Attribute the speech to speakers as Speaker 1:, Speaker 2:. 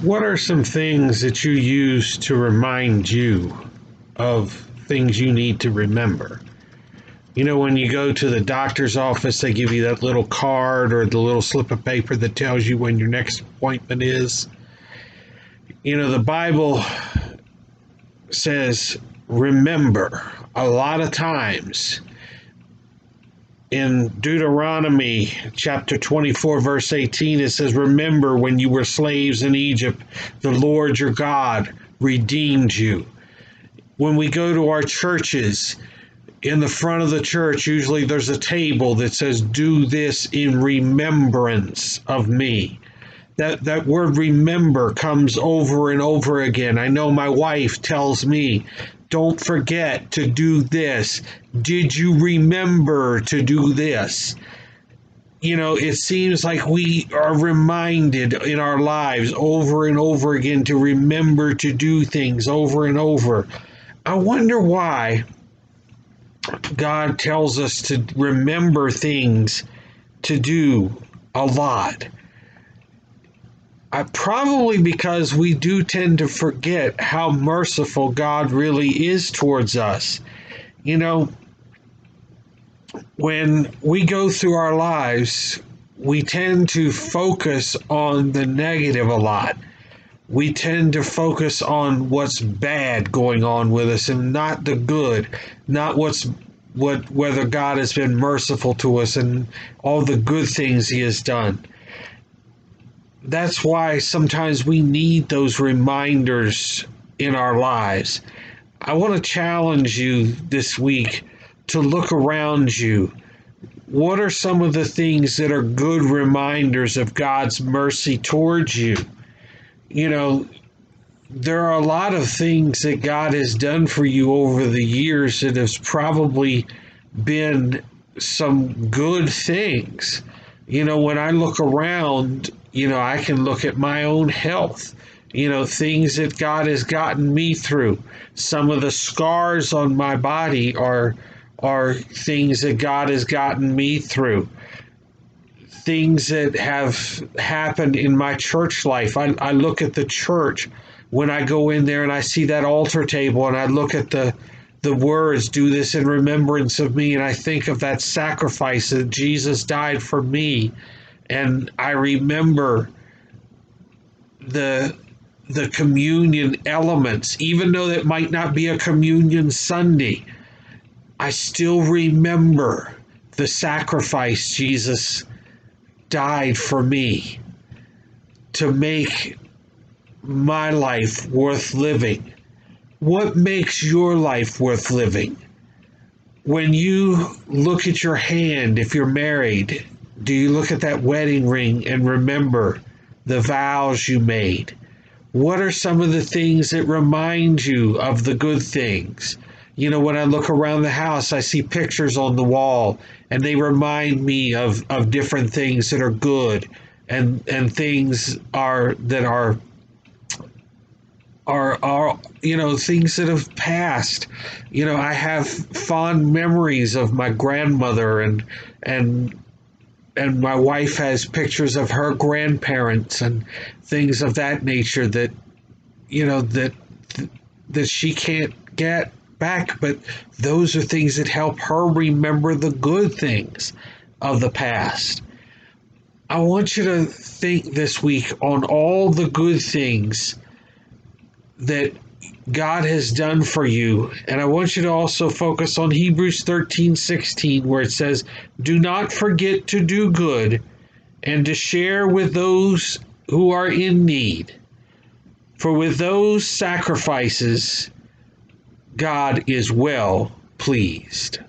Speaker 1: What are some things that you use to remind you of things you need to remember? You know, when you go to the doctor's office, they give you that little card or the little slip of paper that tells you when your next appointment is. You know, the Bible says, remember, a lot of times. In Deuteronomy chapter 24, verse 18, it says, remember when you were slaves in Egypt, the Lord your God redeemed you. When we go to our churches, in the front of the church, usually there's a table that says, do this in remembrance of me. That word remember comes over and over again. I know my wife tells me, don't forget to do this. Did you remember to do this? You know, it seems like we are reminded in our lives over and over again to remember to do things over and over. I wonder why God tells us to remember things to do a lot. Probably because we do tend to forget how merciful God really is towards us. You know, when we go through our lives, we tend to focus on the negative a lot. We tend to focus on what's bad going on with us and not the good, not whether God has been merciful to us and all the good things he has done. That's why sometimes we need those reminders in our lives. I want to challenge you this week to look around you. What are some of the things that are good reminders of God's mercy towards you? You know, there are a lot of things that God has done for you over the years that has probably been some good things. You know, when I look around, you know, I can look at my own health, you know, things that God has gotten me through. Some of the scars on my body are things that God has gotten me through. Things that have happened in my church life. I look at the church when I go in there and I see that altar table and I look at the words, do this in remembrance of me, and I think of that sacrifice that Jesus died for me, and I remember the communion elements, even though it might not be a communion Sunday, I still remember the sacrifice Jesus died for me to make my life worth living. What makes your life worth living? When you look at your hand, if you're married, do you look at that wedding ring and remember the vows you made? What are some of the things that remind you of the good things? You know, when I look around the house, I see pictures on the wall and they remind me of different things that are good and things are you know, things that have passed. You know, I have fond memories of my grandmother and my wife has pictures of her grandparents and things of that nature that, you know, that she can't get back, but those are things that help her remember the good things of the past. I want you to think this week on all the good things that God has done for you. And I want you to also focus on Hebrews 13:16, where it says, do not forget to do good and to share with those who are in need. For with those sacrifices, God is well pleased.